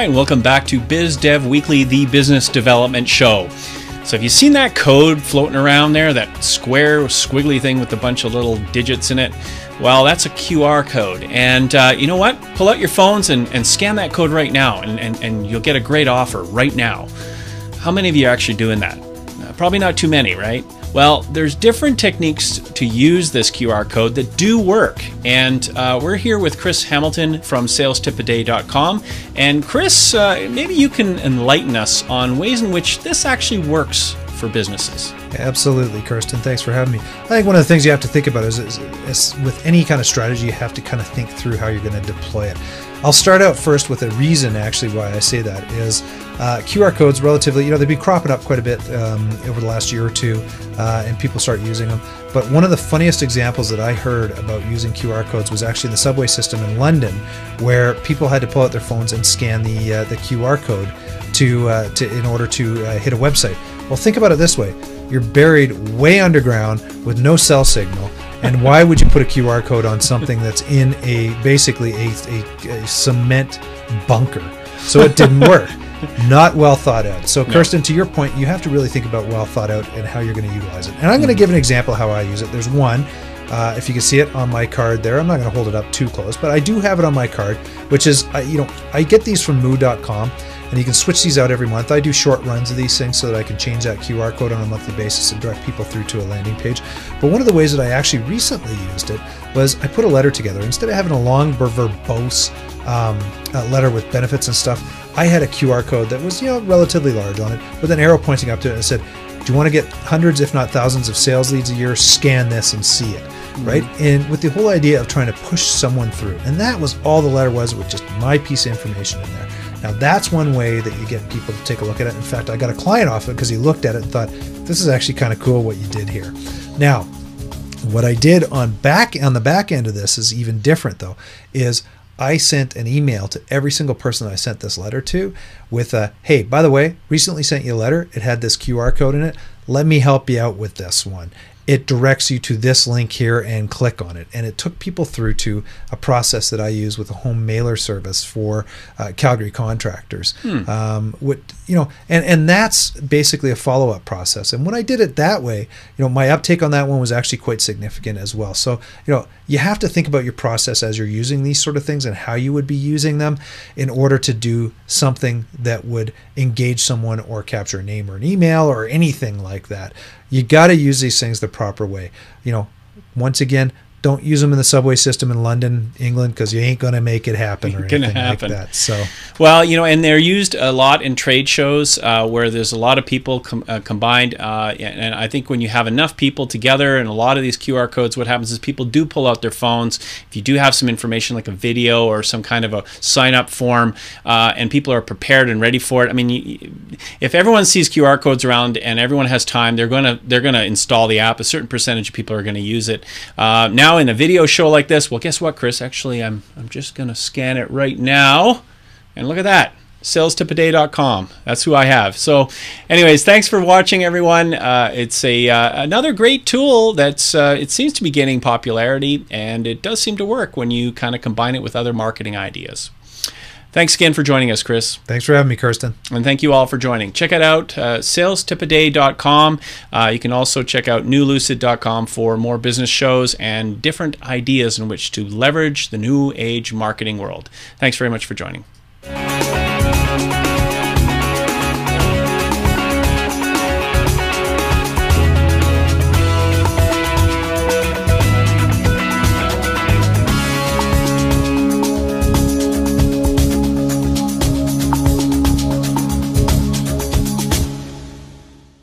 Hi, and welcome back to Biz Dev Weekly, the business development show. So have you seen that code floating around there, that square squiggly thing with a bunch of little digits in it? Well, that's a QR code. And you know what? Pull out your phones and scan that code right now, and you'll get a great offer right now. How many of you are actually doing that? Probably not too many, right? Well, there's different techniques to use this QR code that do work. And we're here with Chris Hamilton from salestipaday.com. And Chris, maybe you can enlighten us on ways in which this actually works for businesses. Absolutely, Kirsten. Thanks for having me. I think one of the things you have to think about is with any kind of strategy, you have to kind of think through how you're going to deploy it. I'll start out first with a reason actually why I say that is QR codes relatively, they've been cropping up quite a bit over the last year or two, and people start using them. But one of the funniest examples that I heard about using QR codes was actually in the subway system in London, where people had to pull out their phones and scan the QR code in order to hit a website. Well, think about it this way. You're buried way underground with no cell signal, and why would you put a QR code on something that's in basically a cement bunker? So it didn't work. Not well thought out. So Kirsten, to your point, you have to really think about well thought out and how you're going to utilize it. And I'm going to give an example how I use it. There's one, if you can see it on my card there. I'm not going to hold it up too close, but I do have it on my card, which is, I get these from moo.com. And you can switch these out every month. I do short runs of these things so that I can change that QR code on a monthly basis and direct people through to a landing page. But one of the ways that I actually recently used it was I put a letter together. Instead of having a long verbose letter with benefits and stuff, I had a QR code that was relatively large on it with an arrow pointing up to it and said, do you want to get hundreds if not thousands of sales leads a year? Scan this and see it. Right? And with the whole idea of trying to push someone through. And that was all the letter was, with just my piece of information in there. Now that's one way that you get people to take a look at it. In fact, I got a client off it because he looked at it and thought, this is actually kind of cool what you did here. Now, what I did on the back end of this is even different though, is I sent an email to every single person that I sent this letter to with a, hey, by the way, recently sent you a letter. It had this QR code in it. Let me help you out with this one. It directs you to this link here and click on it. And it took people through to a process that I use with a home mailer service for Calgary contractors. And that's basically a follow-up process. And when I did it that way, my uptake on that one was actually quite significant as well. So, you have to think about your process as you're using these sort of things and how you would be using them in order to do something that would engage someone or capture a name or an email or anything like that. You got to use these things the proper way. Once again, don't use them in the subway system in London, England, because you ain't going to make it happen or anything like that. So, well, and they're used a lot in trade shows where there's a lot of people combined. And I think when you have enough people together and a lot of these QR codes, what happens is people do pull out their phones. If you do have some information like a video or some kind of a sign-up form and people are prepared and ready for it, I mean, if everyone sees QR codes around and everyone has time, they're gonna install the app. A certain percentage of people are going to use it. Now, in a video show like this, well, guess what, Chris? Actually, I'm just going to scan it right now. And look at that, salestipaday.com. That's who I have. So anyways, thanks for watching, everyone. It's another great tool that's it seems to be gaining popularity, and it does seem to work when you kind of combine it with other marketing ideas. Thanks again for joining us, Chris. Thanks for having me, Kirsten. And thank you all for joining. Check it out, salestipaday.com. You can also check out newlucid.com for more business shows and different ideas in which to leverage the new age marketing world. Thanks very much for joining.